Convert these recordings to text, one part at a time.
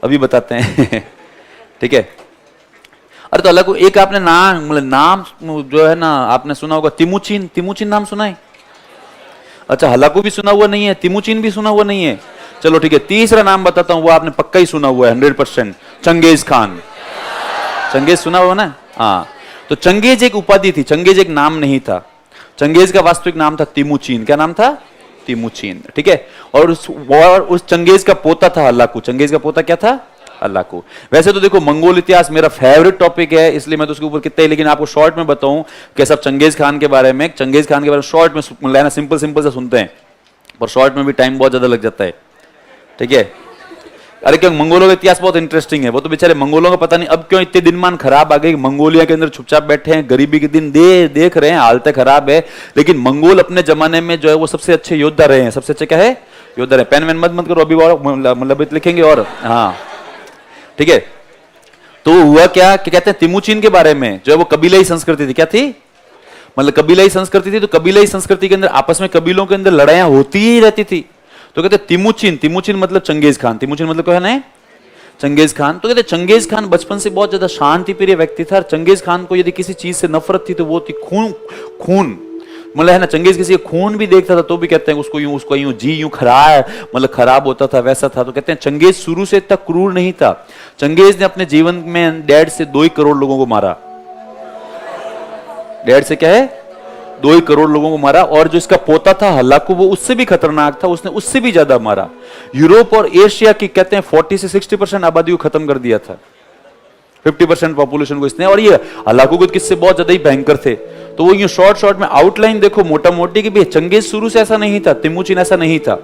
अभी बताते हैं ठीक है। अरे तो अल्लाह को एक आपने नाम जो है ना आपने सुना होगा, तिमुचिन। तिमुचिन नाम सुना है? अच्छा, हलाकू भी सुना हुआ नहीं है, तिमुचिन भी सुना हुआ नहीं है। चलो ठीक है, तीसरा नाम बताता हूं, वो आपने पक्का ही सुना हुआ है 100%, चंगेज खान। चंगेज सुना हुआ ना? हाँ, तो चंगेज एक उपाधि थी, चंगेज एक नाम नहीं था। चंगेज का वास्तविक नाम था तिमुचिन। क्या नाम था? तिमुचिन। ठीक है। और उस चंगेज का पोता था हलाकू। चंगेज का पोता क्या था? हलाकू। वैसे तो देखो, मंगोल इतिहास मेरा फेवरेट टॉपिक है, इसलिए मैं तो उसके ऊपर कितने ही, लेकिन आपको शॉर्ट में बताऊं कि सब चंगेज खान के बारे में, शॉर्ट में लेना, सिंपल से सुनते हैं, पर शॉर्ट में भी टाइम बहुत ज्यादा लग जाता है। ठीक है। अरे क्यों, मंगोलों का इतिहास बहुत इंटरेस्टिंग है। वो तो बेचारे मंगोलों का पता नहीं अब क्यों इतने दिनमान खराब आ गई, मंगोलिया के अंदर चुपचाप बैठे हैं, गरीबी के दिन देख रहे हैं, हालत खराब है। लेकिन मंगोल अपने जमाने में जो है वो सबसे अच्छे योद्धा रहे हैं। सबसे अच्छे क्या है? योद्धा रहे। पेन वेन मत करो, अभी मतलब लिखेंगे। और हाँ ठीक है, तो हुआ क्या कि कहते हैं तिमुचिन के बारे में, जो है वो कबीलाई संस्कृति थी। क्या थी? मतलब कबीलाई संस्कृति थी। तो कबीलाई संस्कृति के अंदर आपस में कबीलों के अंदर लड़ाइयां होती ही रहती थी। तो कहते तिमुचिन, तिमुचिन मतलब चंगेज खान। तिमुचिन मतलब क्या है? Genghis Khan. तो कहते चंगेज खान बचपन से बहुत ज्यादा शांति प्रिय व्यक्ति था। चंगेज खान को यदि किसी चीज से नफरत थी तो वो थी खून। मतलब है ना, चंगेज किसी का खून भी देखता था तो भी कहते हैं उसको यूं जी यूं मतलब खराब होता था, वैसा था। तो कहते हैं चंगेज शुरू से इतना क्रूर नहीं था। चंगेज ने अपने जीवन में 1.5 से 2 करोड़ लोगों को मारा। 1.5 से क्या है? 2 करोड़ लोगों को मारा। और जो इसका पोता था हलाकू, वो उससे भी खतरनाक था, उसने उससे भी ज्यादा मारा। यूरोप और एशिया की कहते हैं 40 से 60% आबादी को खत्म कर दिया था, 50% पॉपुलेशन को इसने। और ये हलाकू के किस्से बहुत ज्यादा ही भयंकर थे। तो वो ये शॉर्ट में आउटलाइन देखो मोटा मोटी की भी, चंगेज शुरू से ऐसा नहीं था, तिमुचिन ऐसा नहीं था।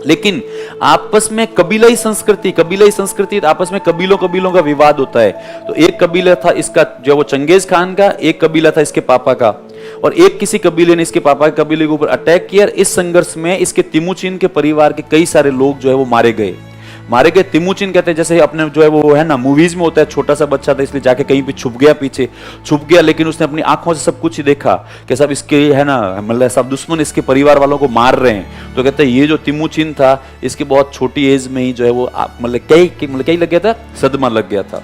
लेकिन आपस में कबीलाई संस्कृति आपस में कबीलों का विवाद होता है। तो एक कबीला था इसका, जो वो चंगेज खान का, एक कबीला था इसके पापा का, और एक किसी कबीले ने इसके पापा के कबीले के ऊपर अटैक किया। इस संघर्ष में इसके तिमुचिन के परिवार के कई सारे लोग जो है वो मारे गए। तिमुचिन कहते हैं जैसे अपने जो है वो है ना मूवीज में होता है, छोटा सा बच्चा था इसलिए जाके कहीं पे छुप गया, लेकिन उसने अपनी आंखों से सब कुछ ही देखा कि सब इसके है ना, मतलब सब दुश्मन इसके परिवार वालों को मार रहे हैं। तो कहते हैं ये जो तिमुचिन था, इसके बहुत छोटी एज में ही जो है वो मतलब कई लग गया था, सदमा लग गया था।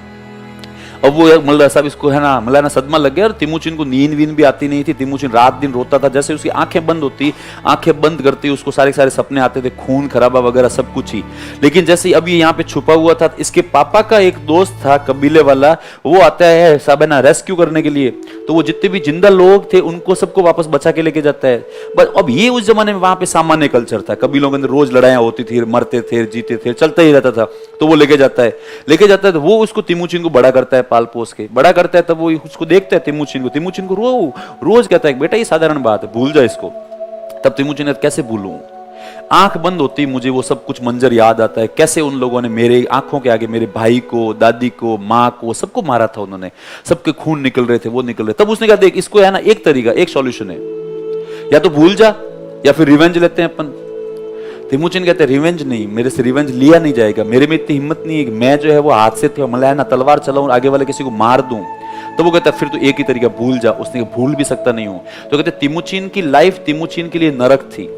अब वो मतलब सब इसको है ना सदमा लग गया। और तिमुचिन को नींद वींद भी आती नहीं थी। तिमुचिन रात दिन रोता था। जैसे उसकी आंखें बंद करती उसको सारे सपने आते थे, खून खराबा वगैरह सब कुछ ही। लेकिन जैसे अब ये यहाँ पे छुपा हुआ था, इसके पापा का एक दोस्त था कबीले वाला, वो आता है सब है ना रेस्क्यू करने के लिए। तो वो जितने भी जिंदा लोग थे उनको सबको वापस बचा के लेके जाता है। बस अब ये उस जमाने में वहां पे सामान्य कल्चर था, कबीलों के अंदर रोज लड़ाइयां होती थी, मरते थे जीते थे, चलता ही रहता था। तो वो लेके जाता है तो वो उसको तिमुचिन को बड़ा करता है, पाल पोस के बड़ा करता है। तब वो उसको देखता है तिमुचिन को रोज कहता है बेटा ये साधारण बात है, भूल जा इसको। तब तिमुचिन कैसे भूलूं, आंख बंद होती मुझे वो सब कुछ मंजर याद आता है, कैसे उन लोगों ने मेरे आंखों के आगे मेरे भाई को, दादी को, माँ को, सबको मारा था उन्होंने, सबके खून निकल रहे थे, वो निकल रहे। तब उसने कहा देख इसको है ना एक तरीका, एक सॉल्यूशन है, या तो भूल जा या फिर रिवेंज लेते हैं अपन। तिमुचिन कहते हैं रिवेंज नहीं, मेरे से रिवेंज लिया नहीं जाएगा, मेरे में इतनी हिम्मत नहीं है कि मैं जो है वो हाथ से मतलब ना तलवार चलाऊं आगे वाले किसी को मार दूं। तो वो कहता है फिर तो एक ही तरीका, भूल जा। उसने भूल भी सकता नहीं हूं। तो कहते तिमुचिन की लाइफ तिमुचिन के लिए नरक थी,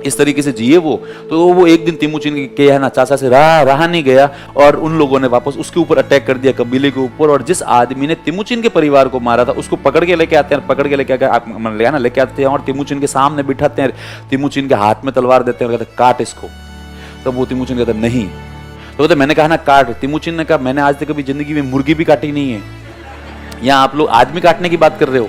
इस तरीके से जिए वो। तो वो एक दिन तिमुचिन के है ना चाचा से रहा नहीं गया, और उन लोगों ने वापस उसके ऊपर अटैक कर दिया, कबीले के ऊपर। और जिस आदमी ने तिमुचिन के परिवार को मारा था उसको पकड़ के लेके आते हैं और तिमुचिन के सामने बिठाते हैं, तिमुचिन के हाथ में तलवार देते हैं और कहते हैं काट इसको। तब वो तिमुचिन कहता नहीं। तो कहते मैंने कहा ना काट। तिमुचिन ने कहा मैंने आज तक कभी जिंदगी में मुर्गी भी काटी नहीं है, यहाँ आप लोग आदमी काटने की बात कर रहे हो।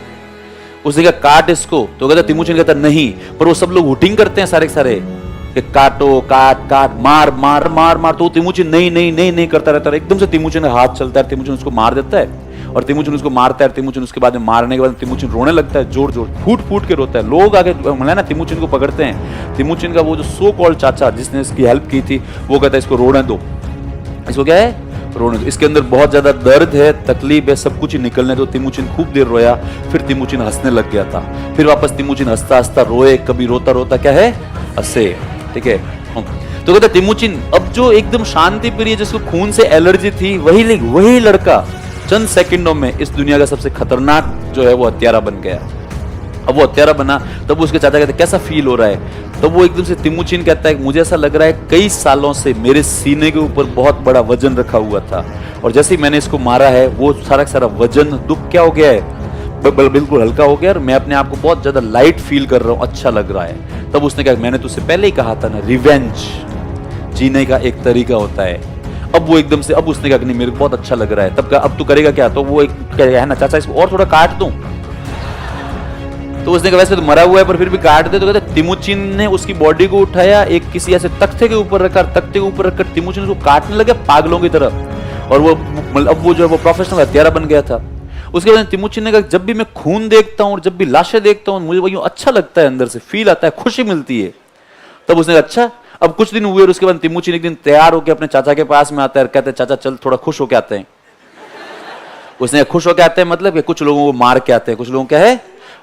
उसने कहा काट इसको। तो कहता तिमुचिन कहता नहीं, पर वो सब लोग हुटिंग करते हैं सारे कि काटो, काट, मार। तो तिमुचिन नहीं करता रहता है। एकदम से तिमुचिन हाथ चलता है, तिमुचिन उसको मार देता है, और तिमुचिन उसको मारता है। तिमुचिन उसके बाद में मारने के बाद तिमुचिन रोने लगता है, जोर फूट के रोता है। लोग आगे ना तिमुचिन को पकड़ते हैं। तिमुचिन का वो जो सो कॉल्ड चाचा जिसने इसकी हेल्प की थी, वो कहता है इसको रोने दो। इसको क्या है? रोने दो। इसके अंदर बहुत ज्यादा दर्द है, तकलीफ है, सब कुछ ही निकलने दो। तिमुचिन खूब देर रोया, फिर तिमुचिन हंसने लग गया था। फिर वापस तिमुचिन हंसता रोए, कभी रोता क्या है हंसे। ठीक है। तो कहते तिमुचिन अब जो एकदम शांति प्रिय जिसको खून से एलर्जी थी, वही लड़का चंद सेकंडों में इस दुनिया का सबसे खतरनाक जो है वो हत्यारा बन गया। अब वो हत्यारा बना, तब उसके चाचा कहते कैसा फील हो रहा है, तब वो एकदम से तिमुचिन कहता है मुझे ऐसा लग रहा है कई सालों से मेरे सीने के ऊपर बहुत बड़ा वजन रखा हुआ था, और जैसे ही मैंने इसको मारा है वो सारा सारा वजन दुख क्या हो गया है, बिल्कुल हल्का हो गया, और मैं अपने आप को बहुत ज्यादा लाइट फील कर रहा हूँ, अच्छा लग रहा है। तब उसने कहा मैंने तुझसे पहले ही कहा था ना, रिवेंज जीने का एक तरीका होता है। अब वो एकदम से, अब उसने कहा नहीं मेरे को बहुत अच्छा लग रहा है, तब कहा अब तू करेगा क्या, तो वो एक है ना चाचा इसको और थोड़ा काट दूं, तो उसने कहा वैसे तो मरा हुआ है पर फिर भी काट दे, तो कहते तिमुचिन ने उसकी बॉडी को उठाया, एक किसी ऐसे तख्ते के ऊपर रखा, तख्ते के ऊपर रखकर तिमुचिन उसको काटने लगे पागलों की तरह, और वो अब वो जो है वो प्रोफेशनल हत्यारा बन गया था। उसके बाद तिमुचिन ने कहा जब भी मैं खून देखता हूँ और जब भी लाशें देखता हूँ मुझे वो अच्छा लगता है, अंदर से फील आता है, खुशी मिलती है। तब उसने कहा अच्छा। अब कुछ दिन हुए और उसके बाद तिमुचिन एक दिन तैयार होकर अपने चाचा के पास में आता है, कहते हैं चाचा चल थोड़ा खुश होके आते हैं। उसने खुश होके आते हैं मतलब कि कुछ लोगों को मार के आते हैं, कुछ लोगों क्या है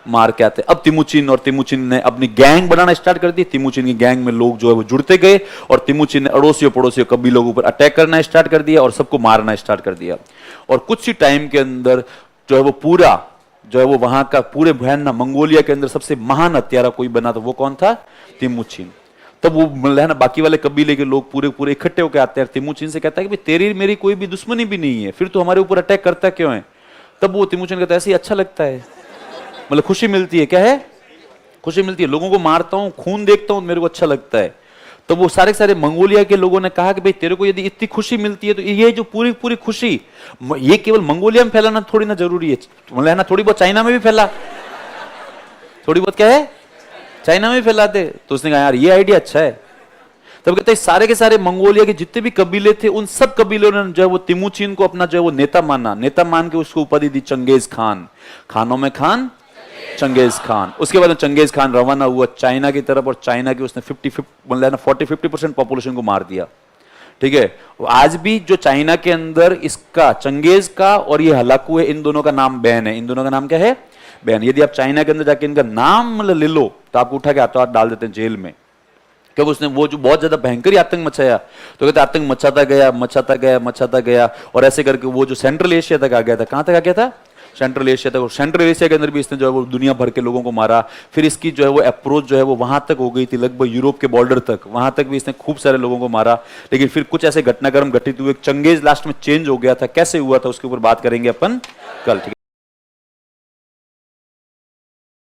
मार के आते हैं। अब तिमुचिन ने अपनी गैंग बनाना स्टार्ट कर दी। तिमुचिन की गैंग में लोग जो है वो जुड़ते गए और तिमुचिन ने अड़ोसियों पड़ोसियों कभी लोगों पर अटैक करना स्टार्ट कर दिया और सबको मारना स्टार्ट कर दिया। और कुछ ही टाइम के अंदर जो है वो पूरा जो है वो वहां का पूरे भयानक मंगोलिया के अंदर सबसे महान हत्यारा कोई बना, तो वो कौन था, तिमुचिन। तब वो है ना बाकी वाले कबीले के लोग पूरे पूरे इकट्ठे होकर आते हैं, तिमुचिन से कहता है कि तेरी मेरी कोई भी दुश्मनी भी नहीं है, फिर तो हमारे ऊपर अटैक करता क्यों है। तब वो तिमुचिन कहता है ऐसे ही अच्छा लगता है, मतलब खुशी मिलती है, क्या है खुशी मिलती है, लोगों को मारता हूं खून देखता हूं मेरे को अच्छा लगता है। तो वो सारे सारे मंगोलिया के लोगों ने कहा कि भाई तेरे को यदि इतनी खुशी मिलती है तो ये जो पूरी पूरी खुशी ये केवल मंगोलिया में फैलाना थोड़ी ना जरूरी है, मतलब है ना थोड़ी बहुत चाइना में भी फैला, थोड़ी बहुत क्या है चाइना में भी फैला दे। तो उसने कहा यार ये आइडिया अच्छा है। तब कहते हैं सारे के सारे मंगोलिया के जितने भी कबीले थे उन सब कबीलों ने जो है वो तिमुचिन को अपना जो है वो नेता माना, नेता मान के उसको उपाधि दी चंगेज खान, खानों में खान चंगेज खान। उसके बाद चंगेज खान रवाना हुआ चाइना की तरफ और चाइना की उसने 40-50% पॉपुलेशन को मार दिया। ठीक है, आज भी जो चाइना के अंदर इसका चंगेज का और ये हलाकू है, इन दोनों का नाम बैन है, इन दोनों का नाम क्या है बैन। यदि आप चाइना के अंदर जाके इनका नाम मतलब ले लो तो आपको उठा के हाथों हाथ डाल देते हैं जेल में, क्योंकि उसने वो जो बहुत ज्यादा भयंकर आतंक मचाया। तो कहते आतंक मचाता गया मचाता गया मचाता गया और ऐसे करके वो जो सेंट्रल एशिया तक आ गया था, कहां तक आ गया था सेंट्रल एशिया तक। सेंट्रल एशिया के अंदर भी इसने जो है वो दुनिया भर के लोगों को मारा। फिर इसकी जो है वो अप्रोच जो है वो वहां तक हो गई थी, लगभग यूरोप के बॉर्डर तक, वहां तक भी इसने खूब सारे लोगों को मारा। लेकिन फिर कुछ ऐसे घटनाक्रम घटित हुए, चंगेज लास्ट में चेंज हो गया था, कैसे हुआ था उसके ऊपर बात करेंगे अपन कल। ठीक है।